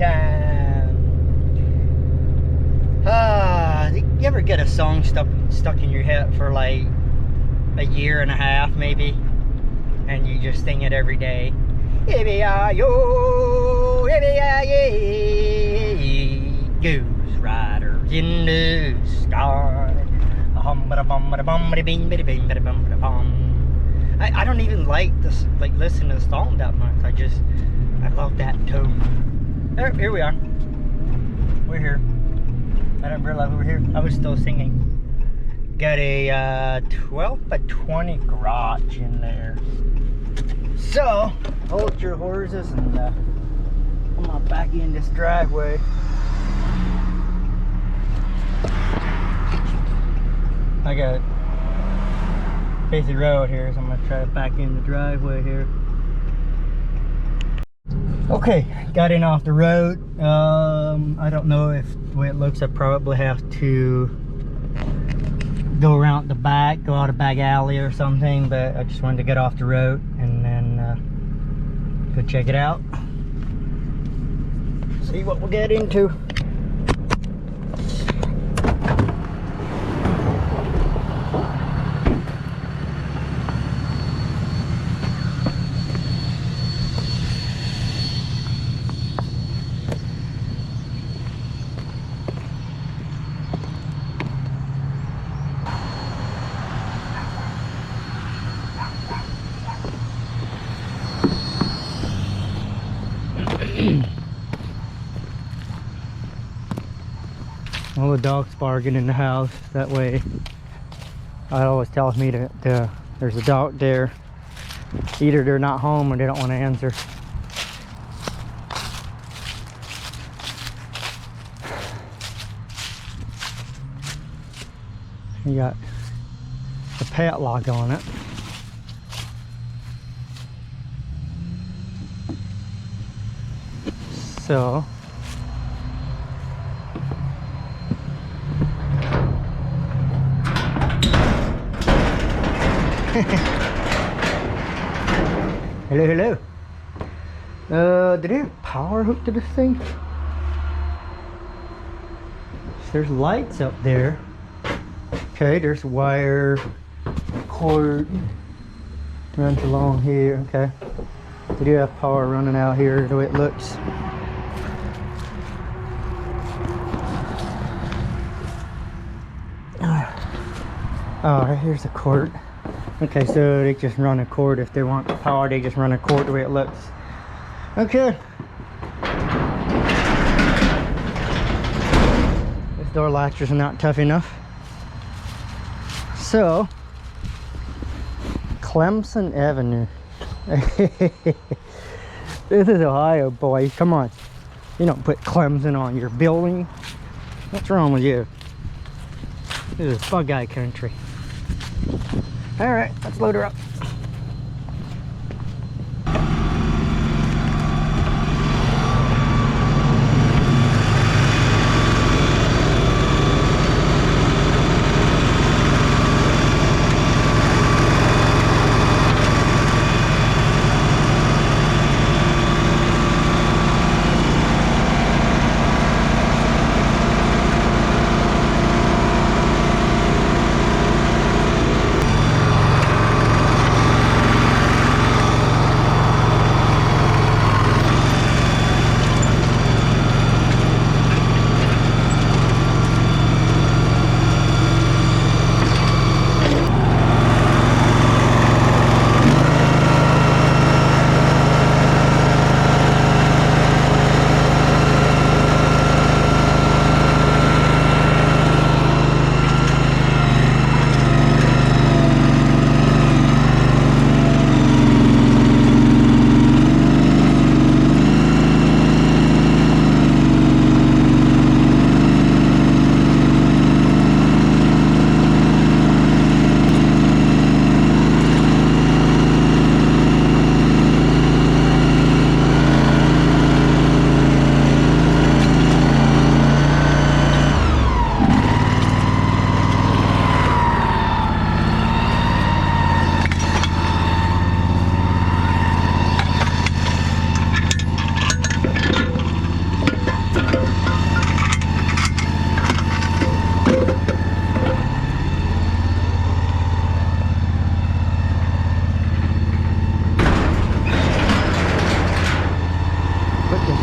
time. You ever get a song stuck in your head for like a year and a half maybe, and you just sing it every day? Yippee-yi-yo, yippee-yi-yay, goose riders in the sky. I don't even like this, like listen to the song that much. I love that tone. Here we are. We're here. I didn't realize we were here. I was still singing. Got a 12 by 20 garage in there. So, hold your horses and come on back in this driveway. I got busy road here, so I'm gonna try to back in the driveway here. Okay, got in off the road. I don't know if the way it looks, I probably have to go around the back, go out a back alley or something, but I just wanted to get off the road and then go check it out. See what we'll get into. All the dogs barking in the house. That way, it always tells me that there's a dog there. Either they're not home or they don't want to answer. You got the padlock on it. So hello. Do they have power hooked to this thing? There's lights up there. Okay, there's wire, cord runs along here. Okay, they do have power running out here the way it looks. Oh, right here's the cord. Okay, so they just run a cord. If they want power, they just run a cord the way it looks. Okay. This door latch is not tough enough. So, Clemson Avenue. This is Ohio, boys. Come on. You don't put Clemson on your building. What's wrong with you? This is bug eye country. Alright, let's load her up.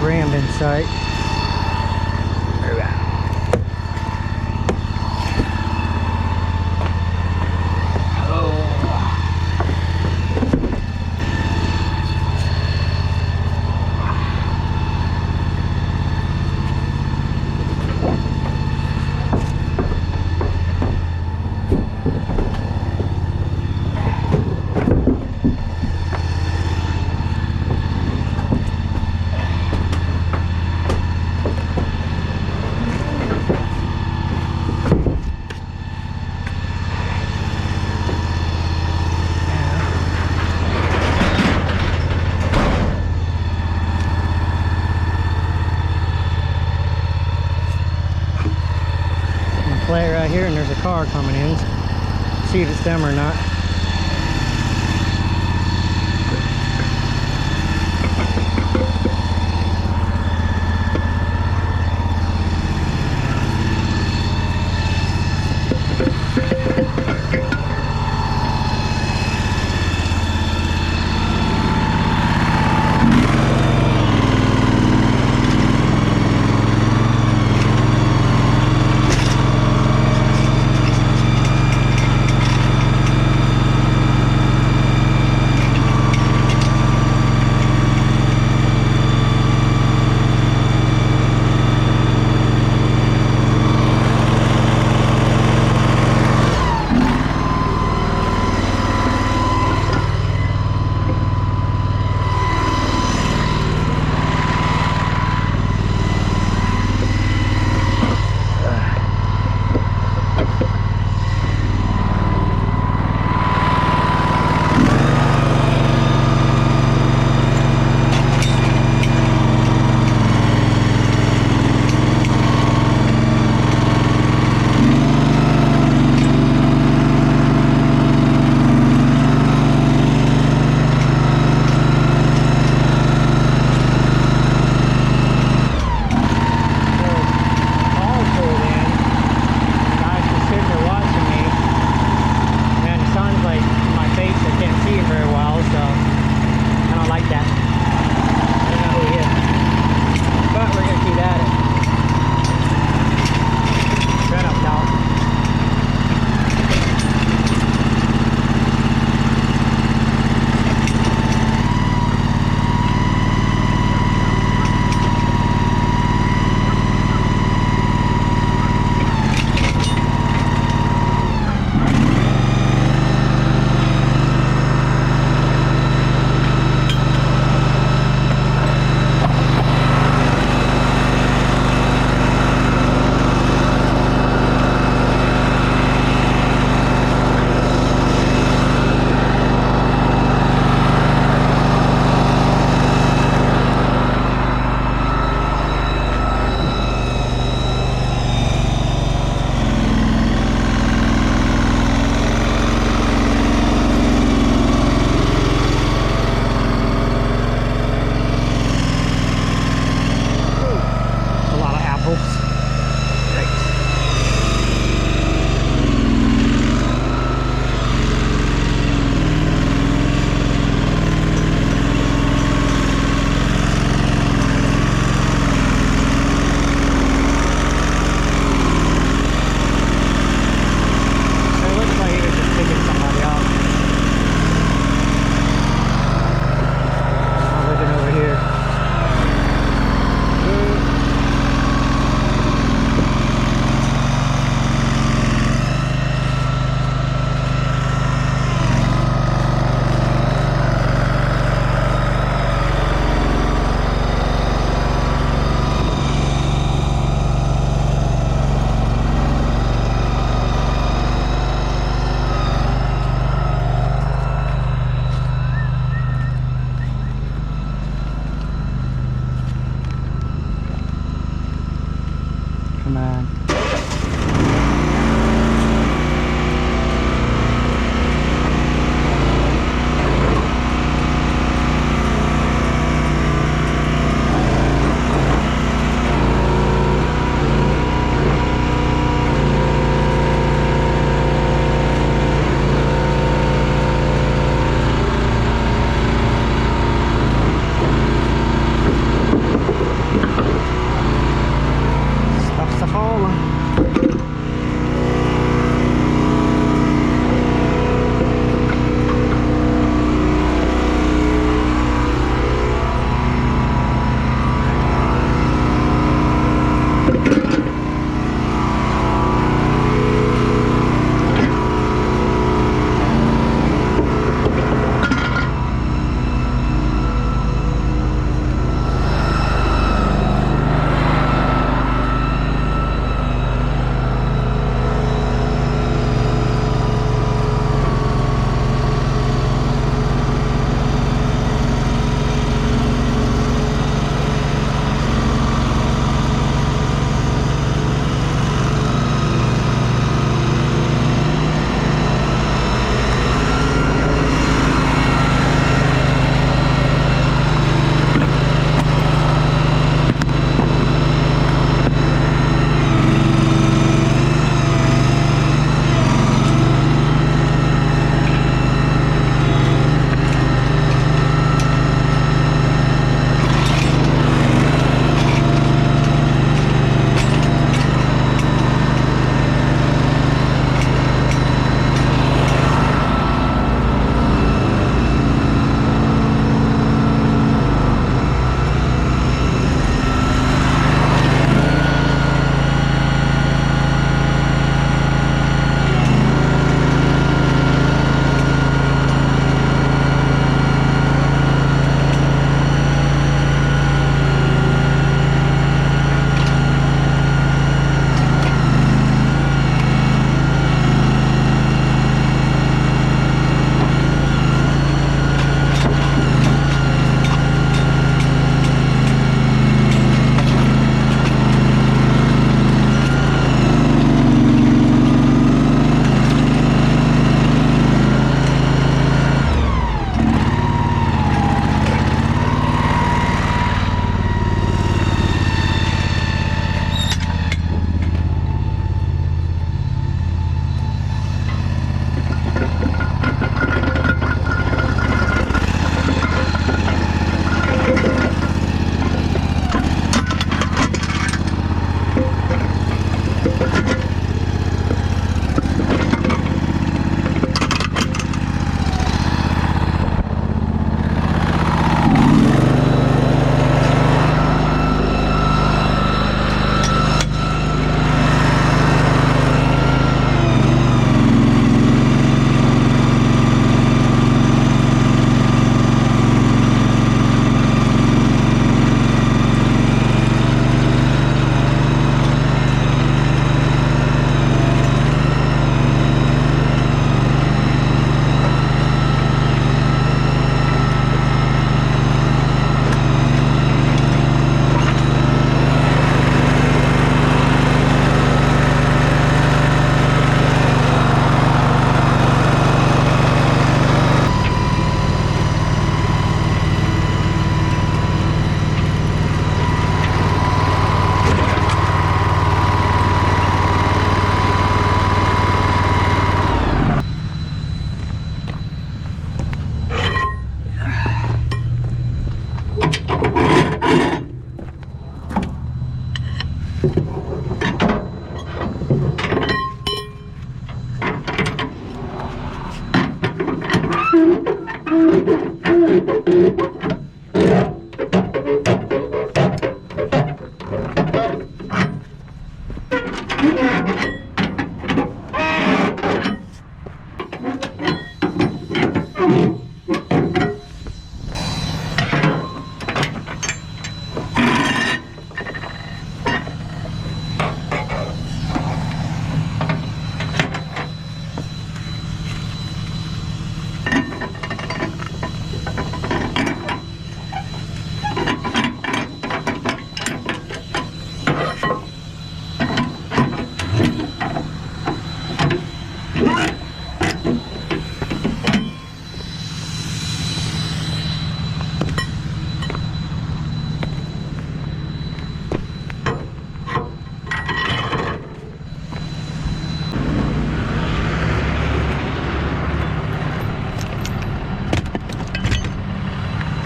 Ram in sight. Play right here, and there's a car coming in. See if it's them or not.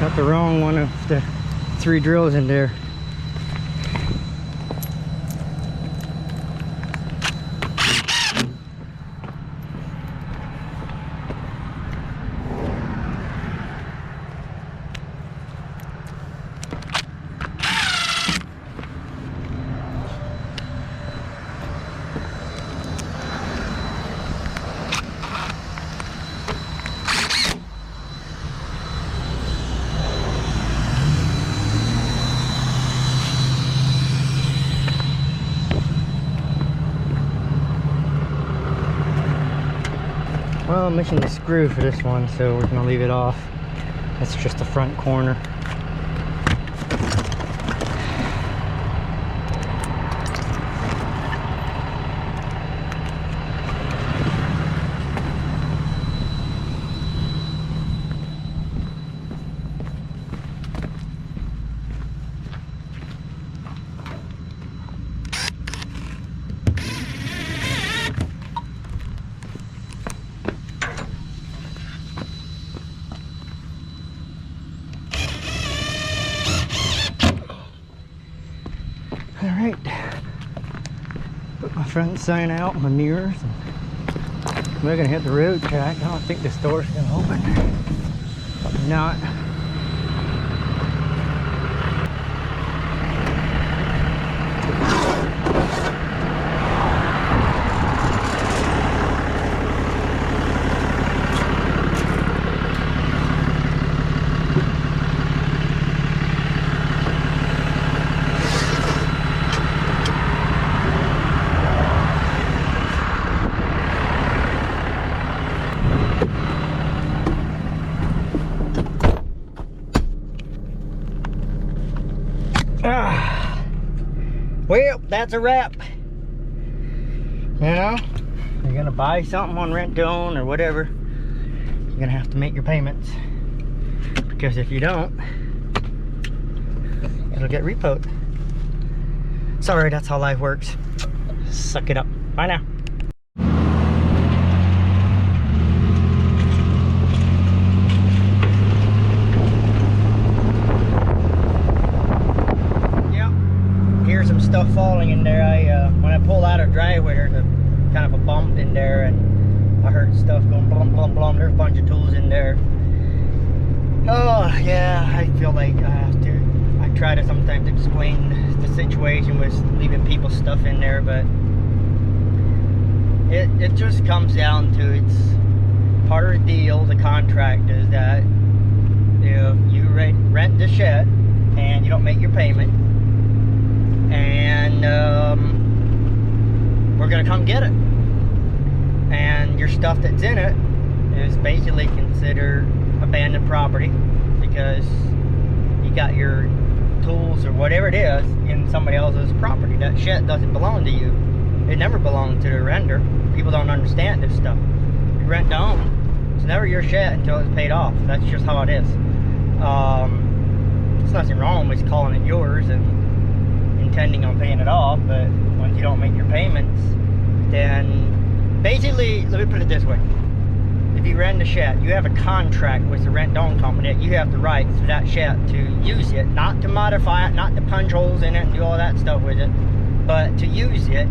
Got the wrong one of the 3 drills in there. Well, I'm missing the screw for this one, so we're gonna leave it off. That's just the front corner. Alright, put my front sign out, my mirrors, and we're gonna hit the road track. I don't think this door's gonna open. Probably not. Well, that's a wrap. You know, you're gonna buy something on rent to own or whatever, you're gonna have to make your payments, because if you don't, it'll get repoed. Sorry, that's how life works. Suck it up. Bye now. Some stuff falling in there. When I pull out a driveway, there's a kind of a bump in there, and I heard stuff going blum blum blum. There's a bunch of tools in there. Oh yeah, I feel like I have to. I try to sometimes explain the situation with leaving people's stuff in there, but it just comes down to, it's part of the deal, the contract is that if you rent the shed and you don't make your payment, and we're gonna come get it, and your stuff that's in it is basically considered abandoned property, because you got your tools or whatever it is in somebody else's property. That shed doesn't belong to you. It never belonged to the renter. People don't understand this stuff. You rent to own, it's never your shed until it's paid off. That's just how it is. There's nothing wrong with calling it yours and intending on paying it off, but once you don't make your payments, then basically, let me put it this way: if you rent a shed, you have a contract with the rent-own company that you have the rights to that shed to use it, not to modify it, not to punch holes in it and do all that stuff with it, but to use it.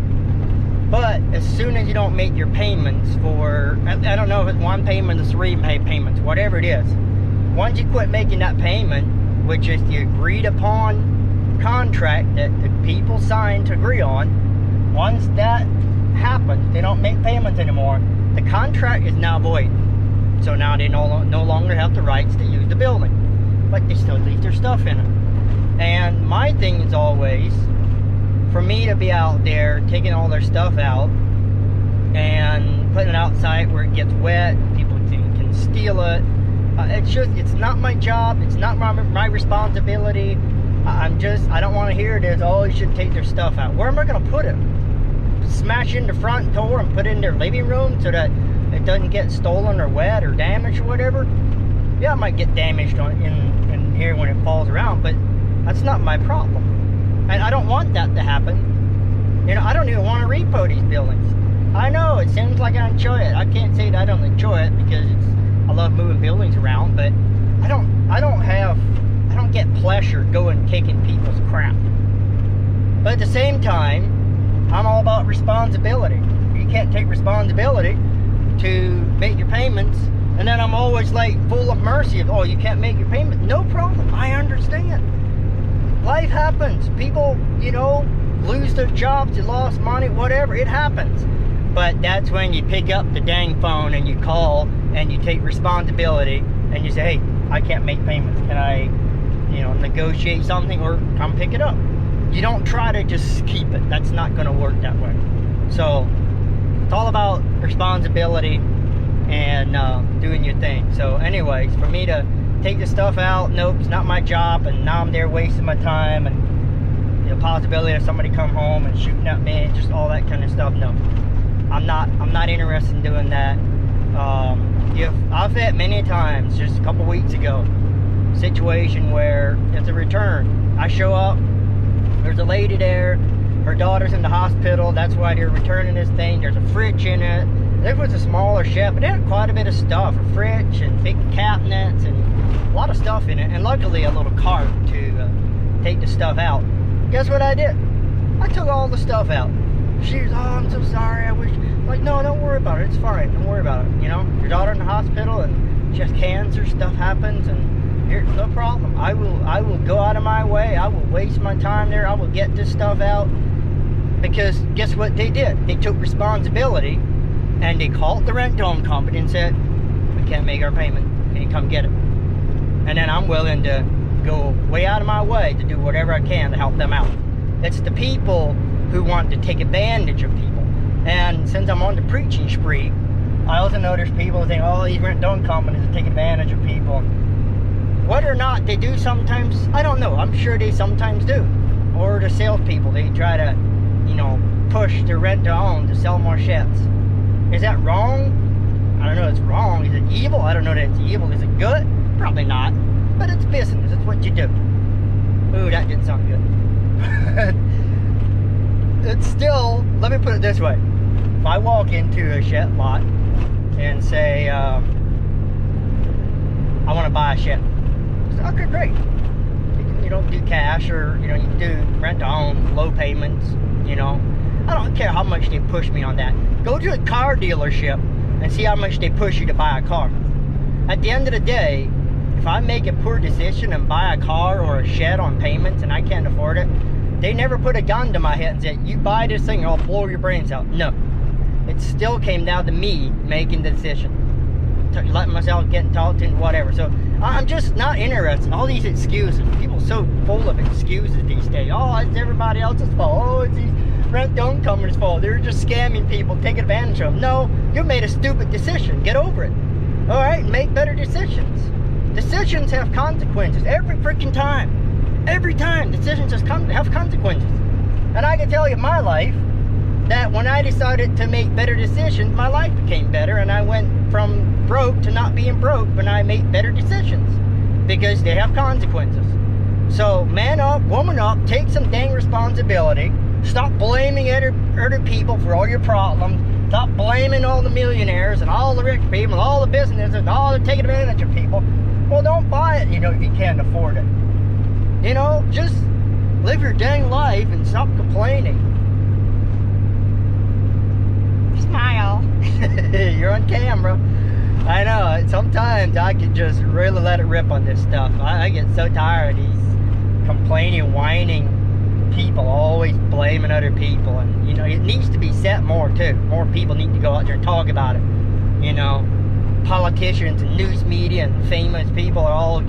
But as soon as you don't make your payments for, I don't know if it's 1 payment or 3 payments, whatever it is, once you quit making that payment, which is the agreed upon contract that the people signed to agree on, once that happens, they don't make payments anymore, the contract is now void. So now they no longer have the rights to use the building, but they still leave their stuff in it. And my thing is always, for me to be out there taking all their stuff out and putting it outside where it gets wet, people can steal it. It's not my job, it's not my responsibility. I don't want to hear it as, oh, you should take their stuff out. Where am I going to put it? Smash in the front door and put it in their living room so that it doesn't get stolen or wet or damaged or whatever? Yeah, it might get damaged in here when it falls around, but that's not my problem. And I don't want that to happen. You know, I don't even want to repo these buildings. I know, it seems like I enjoy it. I can't say that I don't enjoy it, because I love moving buildings around, but I don't get pleasure going taking people's crap. But at the same time, I'm all about responsibility. You can't take responsibility to make your payments, and then I'm always like full of mercy of, oh, you can't make your payment. No problem, I understand. Life happens. People, lose their jobs, they lost money, whatever, it happens. But that's when you pick up the dang phone and you call and you take responsibility and you say, hey, I can't make payments. Can I, negotiate something or come pick it up? You don't try to just keep it. That's not going to work that way. So it's all about responsibility and doing your thing. So anyways, for me to take the stuff out, nope, it's not my job, and now I'm there wasting my time, and the possibility of somebody come home and shooting at me, just all that kind of stuff. No, I'm not interested in doing that. I've had many times, just a couple weeks ago, situation where it's a return. I show up, there's a lady there, her daughter's in the hospital, that's why they're returning this thing. There's a fridge in it. It was a smaller shed, but it had quite a bit of stuff, a fridge and big cabinets and a lot of stuff in it, and luckily a little cart to take the stuff out. Guess what I did? I took all the stuff out. She was, oh, I'm so sorry, I wish. Like, no, don't worry about it, it's fine, don't worry about it. Your daughter in the hospital and she has cancer, stuff happens, and here's no problem. I will go out of my way, I will waste my time there, I will get this stuff out. Because guess what they did? They took responsibility and they called the rental company and said, we can't make our payment, can you come get it? And then I'm willing to go way out of my way to do whatever I can to help them out. It's the people who want to take advantage of people. And since I'm on the preaching spree, I also know there's people who think, oh, these rent-to-own companies take advantage of people. Whether or not they do sometimes, I don't know. I'm sure they sometimes do. Or the salespeople, they try to, push their rent-to-own to sell more sheds. Is that wrong? I don't know if it's wrong. Is it evil? I don't know that it's evil. Is it good? Probably not. But it's business. It's what you do. Ooh, that didn't sound good. It's still, let me put it this way. If I walk into a shed lot and say, I want to buy a shed. I say, okay, great. You don't do cash, or, you can do rent-to-own, low payments, I don't care how much they push me on that. Go to a car dealership and see how much they push you to buy a car. At the end of the day, if I make a poor decision and buy a car or a shed on payments and I can't afford it, they never put a gun to my head and said, you buy this thing or I'll blow your brains out. No. It still came down to me making the decision. Letting myself get talked to, whatever. So I'm just not interested in all these excuses. People are so full of excuses these days. Oh, it's everybody else's fault. Oh, it's these rent-to-own companies' fault. They're just scamming people, taking advantage of them. No, you made a stupid decision. Get over it. All right, make better decisions. Decisions have consequences every freaking time. Every time decisions have consequences. And I can tell you my life, that when I decided to make better decisions, my life became better, and I went from broke to not being broke when I made better decisions, because they have consequences. So man up, woman up, take some dang responsibility. Stop blaming other people for all your problems. Stop blaming all the millionaires and all the rich people and all the businesses and all the taking advantage of people. Well, don't buy it, if you can't afford it. Just live your dang life and stop complaining. Smile. You're on camera. I know, sometimes I can just really let it rip on this stuff. I get so tired of these complaining, whining people, always blaming other people. And it needs to be said more too. More people need to go out there and talk about it. Politicians and news media and famous people are all,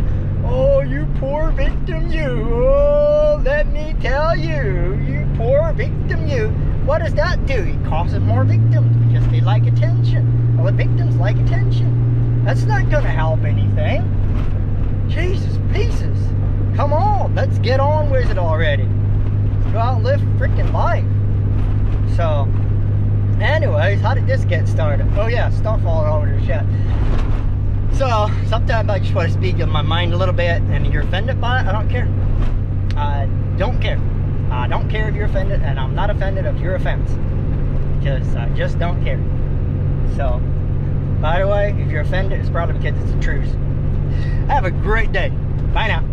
oh, you poor victim, you. Oh, let me tell you, you poor victim, you. What does that do? It causes more victims because they like attention. Well, the victims like attention. That's not going to help anything. Jesus pieces. Come on, let's get on with it already. Go out and live freaking life. So, anyways, how did this get started? Oh yeah, stuff all over the shed. So, sometimes I just want to speak in my mind a little bit, and you're offended by it, I don't care. I don't care. I don't care if you're offended, and I'm not offended of your offense. Because I just don't care. So, by the way, if you're offended, it's probably because it's the truth. Have a great day. Bye now.